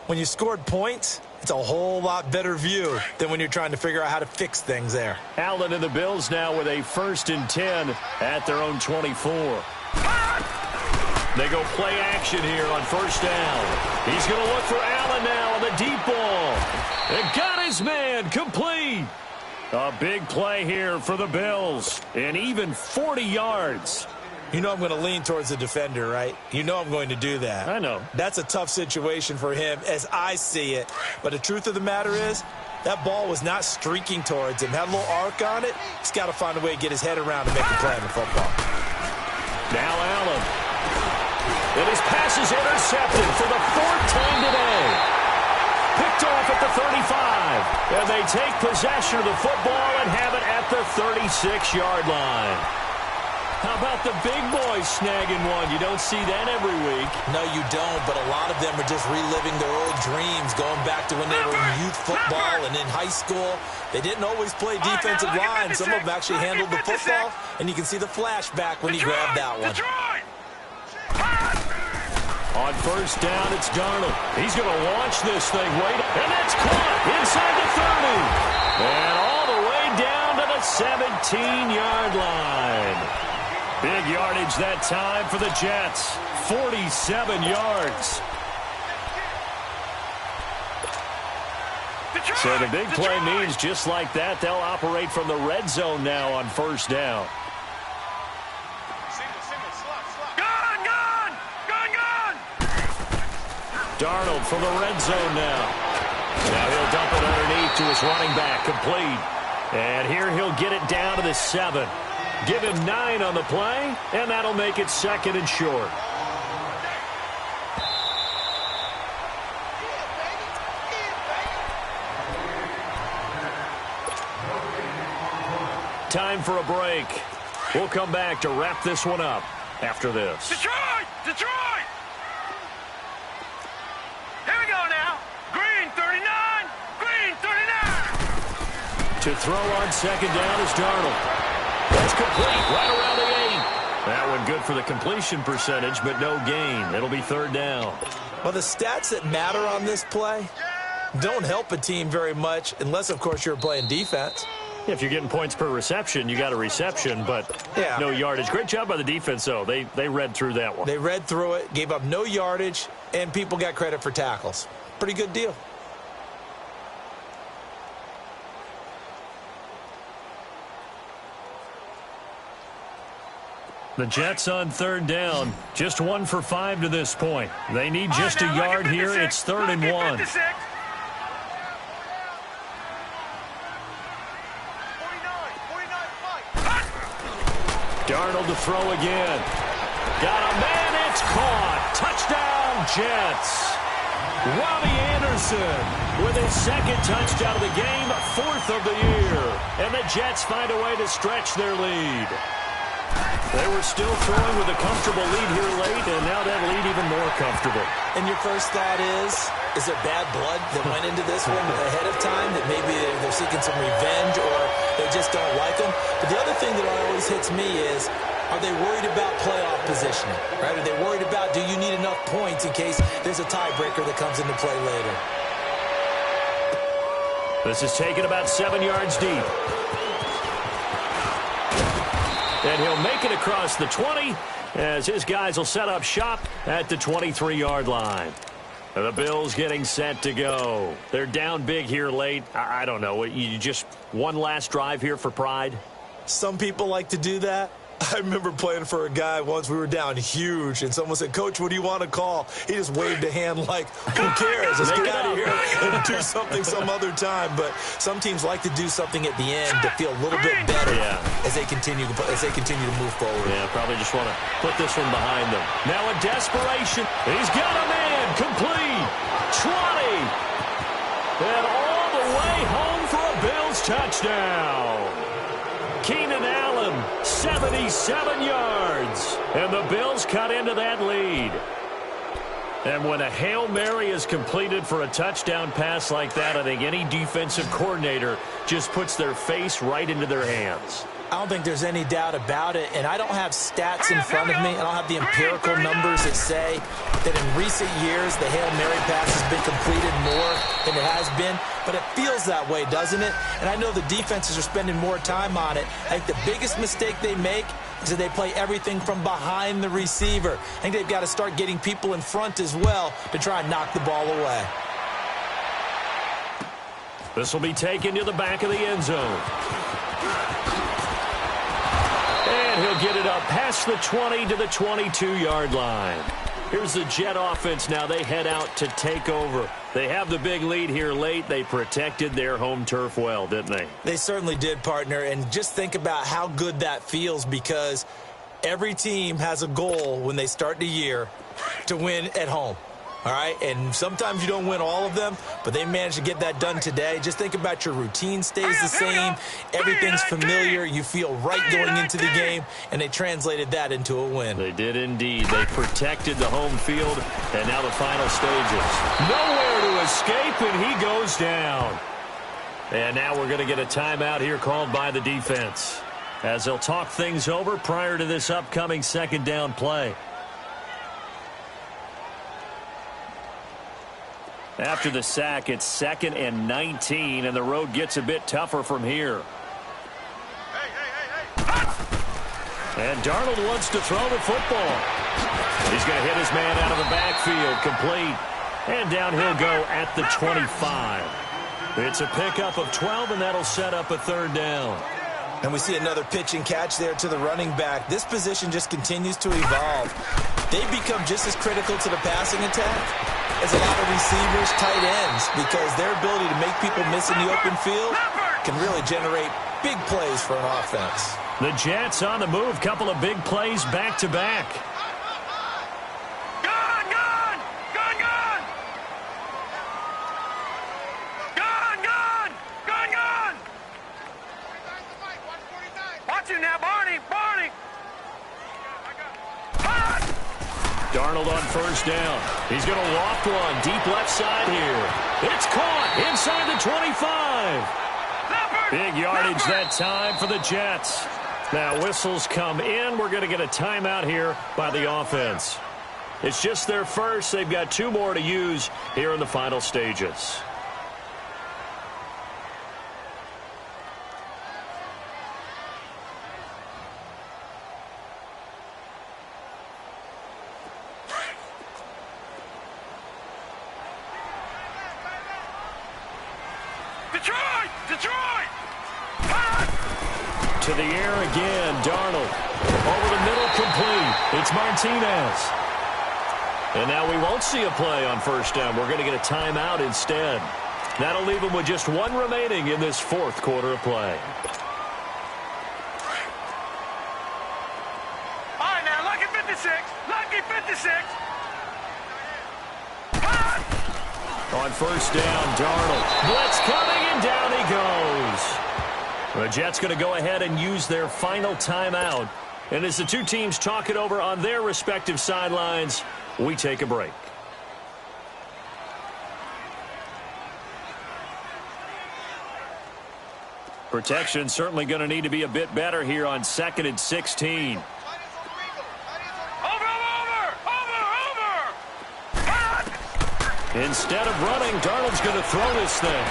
When you scored points, it's a whole lot better view than when you're trying to figure out how to fix things there. Allen and the Bills now with a 1st and 10 at their own 24. They go play action here on 1st down. He's going to look for Allen now on the deep ball. And got his man complete. A big play here for the Bills. And even 40 yards. You know I'm going to lean towards the defender, right? You know I'm going to do that. I know. That's a tough situation for him as I see it. But the truth of the matter is, that ball was not streaking towards him. Had a little arc on it. He's got to find a way to get his head around and make a play on the football. Now Allen. And his pass is intercepted for the 4th time today. Picked off at the 35. And they take possession of the football and have it at the 36-yard line. How about the big boys snagging one? You don't see that every week. No, you don't, but a lot of them are just reliving their old dreams, going back to when they were in youth football and in high school. They didn't always play defensive line. Some of them actually handled the football, and you can see the flashback when he grabbed that one. On 1st down, it's Darnold. He's going to launch this thing. Wait, and it's caught inside the 30. And all the way down to the 17-yard line. Big yardage that time for the Jets. 47 yards. So the big play means just like that, they'll operate from the red zone now on 1st down. Darnold from the red zone now. Now he'll dump it underneath to his running back, complete. And here he'll get it down to the 7. Give him 9 on the play, and that'll make it 2nd and short. Time for a break. We'll come back to wrap this one up after this. Detroit! Detroit! To throw on 2nd down is Darnold. That's complete, right around the 8. That one good for the completion percentage, but no gain. It'll be 3rd down. Well, the stats that matter on this play don't help a team very much unless, of course, you're playing defense. If you're getting points per reception, you got a reception, but no yardage. Great job by the defense, though. They read through that one. They read through it, gave up no yardage, and people got credit for tackles. Pretty good deal. The Jets on 3rd down. Just 1 for 5 to this point. They need just a yard here. It's 3rd and 1. Darnold to throw again. Got a man. It's caught. Touchdown, Jets. Robbie Anderson with his 2nd touchdown of the game, 4th of the year. And the Jets find a way to stretch their lead. They were still throwing with a comfortable lead here late, and now that lead even more comfortable. And your first thought is there bad blood that went into this one ahead of time, that maybe they're seeking some revenge or they just don't like them? But the other thing that always hits me is, are they worried about playoff positioning? Right? Are they worried about, do you need enough points in case there's a tiebreaker that comes into play later? This is taken about 7 yards deep. And he'll make it across the 20 as his guys will set up shop at the 23-yard line. The Bills getting set to go. They're down big here late. I don't know. You just one last drive here for pride? Some people like to do that. I remember playing for a guy once. We were down huge, and someone said, "Coach, what do you want to call?" He just waved a hand like, "Who cares? Let's get out of here and do something some other time." But some teams like to do something at the end to feel a little bit better as they continue to move forward. Yeah, probably just want to put this one behind them. Now in desperation, he's got a man complete. 20. And all the way home for a Bills touchdown. Keenan Allen, 77 yards. And the Bills cut into that lead. And when a Hail Mary is completed for a touchdown pass like that, I think any defensive coordinator just puts their face right into their hands. I don't think there's any doubt about it, and I don't have stats in front of me. I don't have the empirical numbers that say that in recent years the Hail Mary pass has been completed more than it has been, but it feels that way, doesn't it? And I know the defenses are spending more time on it. I think the biggest mistake they make is that they play everything from behind the receiver. I think they've got to start getting people in front as well to try and knock the ball away. This will be taken to the back of the end zone. And he'll get it up past the 20 to the 22-yard line. Here's the Jet offense now. They head out to take over. They have the big lead here late. They protected their home turf well, didn't they? They certainly did, partner. And just think about how good that feels, because every team has a goal when they start the year to win at home. All right, and sometimes you don't win all of them, but they managed to get that done today. Just think about your routine stays the same. Everything's familiar. You feel right going into the game, and they translated that into a win. They did indeed. They protected the home field, and now the final stages. Nowhere to escape, and he goes down. And now we're going to get a timeout here called by the defense, as they'll talk things over prior to this upcoming second down play. After the sack, it's 2nd and 19, and the road gets a bit tougher from here. And Darnold wants to throw the football. He's going to hit his man out of the backfield, complete. And down he'll go at the 25. It's a pickup of 12, and that'll set up a third down. And we see another pitch and catch there to the running back. This position just continues to evolve. They become just as critical to the passing attack as a lot of receivers, tight ends, because their ability to make people miss in the open field can really generate big plays for an offense. The Jets on the move. Couple of big plays back-to-back. Gone, gone! Gone, gone! Gone, gone! Gone, gone! Watch him now, Barney! Barney! Darnold on first down. He's going to loft one deep left side here. It's caught inside the 25. Big yardage that time for the Jets. Now whistles come in. We're going to get a timeout here by the offense. It's just their first. They've got 2 more to use here in the final stages. Detroit! Detroit! To the air again, Darnold. Over the middle, complete. It's Martinez. And now we won't see a play on first down. We're going to get a timeout instead. That'll leave them with just 1 remaining in this 4th quarter of play. All right, now, lucky 56. Lucky 56. On first down, Darnold. Blitz coming, and down he goes. The Jets going to go ahead and use their final timeout. And as the 2 teams talk it over on their respective sidelines, we take a break. Protection certainly going to need to be a bit better here on 2nd and 16. Instead of running, Darnold's going to throw this thing.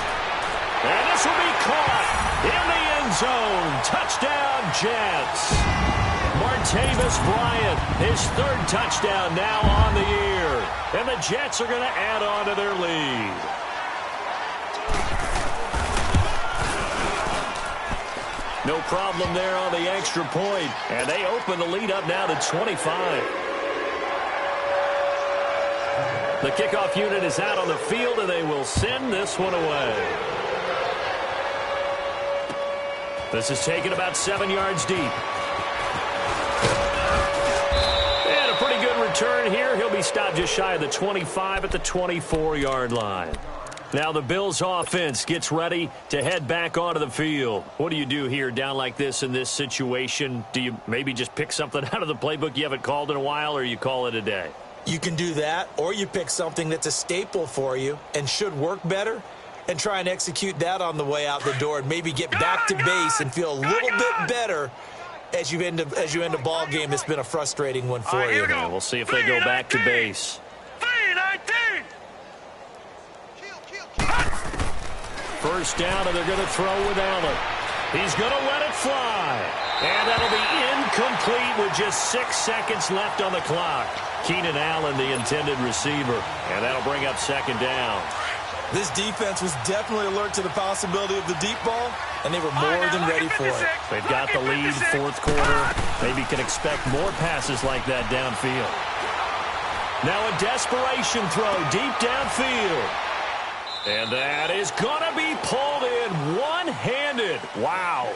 And this will be caught in the end zone. Touchdown, Jets. Martavis Bryant, his 3rd touchdown now on the year. And the Jets are going to add on to their lead. 1, No problem there on the extra point. And they open the lead up now to 25. The kickoff unit is out on the field, and they will send this one away. This is taken about 7 yards deep. And a pretty good return here. He'll be stopped just shy of the 25 at the 24-yard line. Now the Bills offense gets ready to head back onto the field. What do you do here down like this in this situation? Do you maybe just pick something out of the playbook you haven't called in a while, or you call it a day? You can do that, or you pick something that's a staple for you and should work better and try and execute that on the way out the door and maybe get back to base and feel a little bit better as you end a ball game that's been a frustrating one for you. Yeah, we'll see if they go back to base. 3-19. First down, and they're going to throw with Allen. He's going to let it fly. And that'll be incomplete with just 6 seconds left on the clock. Keenan Allen, the intended receiver. And that'll bring up second down. This defense was definitely alert to the possibility of the deep ball, and they were more than ready for it. They've got the lead, fourth quarter. Maybe can expect more passes like that downfield. Now a desperation throw deep downfield. And that is going to be pulled in one-handed. Wow.